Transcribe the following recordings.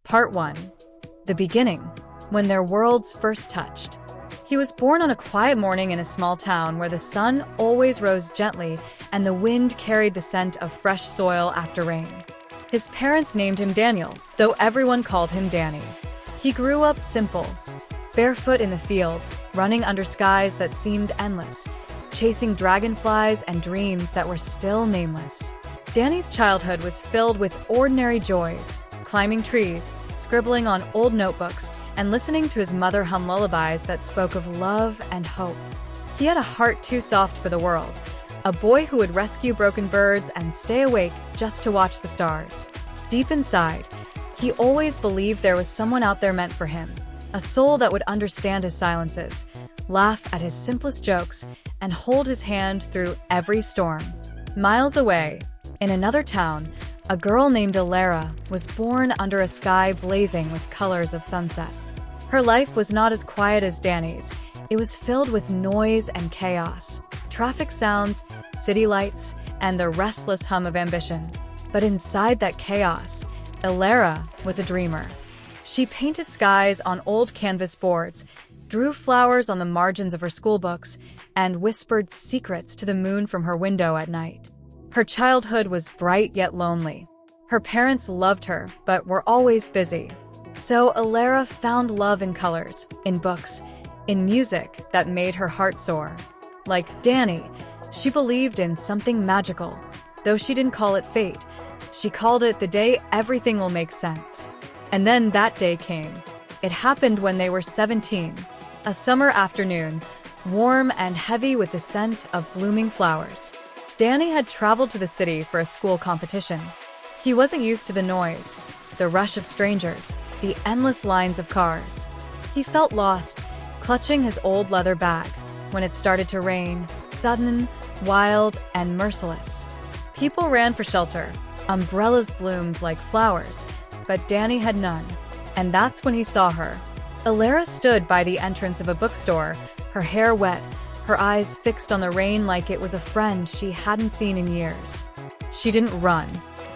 Part 1. The beginning, when their worlds first touched. He was born on a quiet morning in a small town where the sun always rose gently and the wind carried the scent of fresh soil after rain. His parents named him Daniel, though everyone called him Danny. He grew up simple, barefoot in the fields, running under skies that seemed endless, chasing dragonflies and dreams that were still nameless. Danny's childhood was filled with ordinary joys, climbing trees, scribbling on old notebooks, and listening to his mother hum lullabies that spoke of love and hope. He had a heart too soft for the world, a boy who would rescue broken birds and stay awake just to watch the stars. Deep inside, he always believed there was someone out there meant for him, a soul that would understand his silences, laugh at his simplest jokes, and hold his hand through every storm. Miles away, in another town, a girl named Elara was born under a sky blazing with colors of sunset. Her life was not as quiet as Danny's. It was filled with noise and chaos, traffic sounds, city lights, and the restless hum of ambition. But inside that chaos, Elara was a dreamer. She painted skies on old canvas boards, drew flowers on the margins of her school books, and whispered secrets to the moon from her window at night. Her childhood was bright yet lonely. Her parents loved her, but were always busy. So Elara found love in colors, in books, in music that made her heart soar. Like Danny, she believed in something magical. Though she didn't call it fate, she called it the day everything will make sense. And then that day came. It happened when they were 17, a summer afternoon, warm and heavy with the scent of blooming flowers. Danny had traveled to the city for a school competition. He wasn't used to the noise, the rush of strangers, the endless lines of cars. He felt lost, clutching his old leather bag, when it started to rain, sudden, wild, and merciless. People ran for shelter. Umbrellas bloomed like flowers, but Danny had none. And that's when he saw her. Elara stood by the entrance of a bookstore, her hair wet, her eyes fixed on the rain like it was a friend she hadn't seen in years. She didn't run.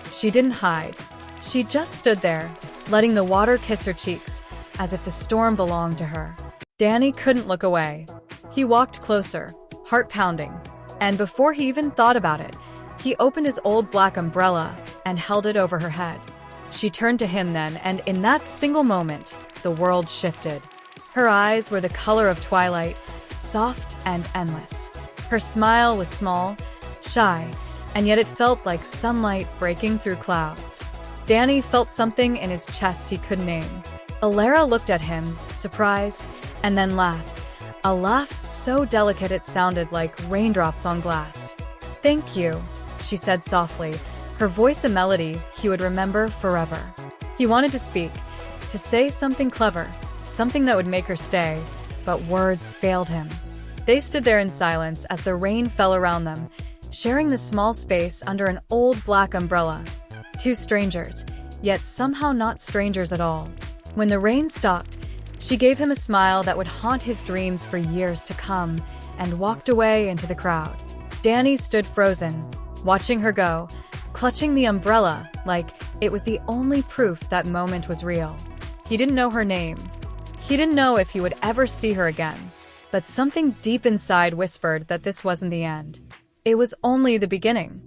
She didn't hide. She just stood there, letting the water kiss her cheeks, as if the storm belonged to her. Danny couldn't look away. He walked closer, heart pounding. And before he even thought about it, he opened his old black umbrella and held it over her head. She turned to him then, and in that single moment, the world shifted. Her eyes were the color of twilight, soft and endless. Her smile was small, shy, and yet it felt like sunlight breaking through clouds. Danny felt something in his chest he couldn't name. Elara looked at him, surprised, and then laughed. A laugh so delicate it sounded like raindrops on glass. "Thank you," she said softly, her voice a melody he would remember forever. He wanted to speak, to say something clever, something that would make her stay, but words failed him. They stood there in silence as the rain fell around them, sharing the small space under an old black umbrella. Two strangers, yet somehow not strangers at all. When the rain stopped, she gave him a smile that would haunt his dreams for years to come, and walked away into the crowd. Danny stood frozen, watching her go, clutching the umbrella like it was the only proof that moment was real. He didn't know her name. He didn't know if he would ever see her again, but something deep inside whispered that this wasn't the end. It was only the beginning.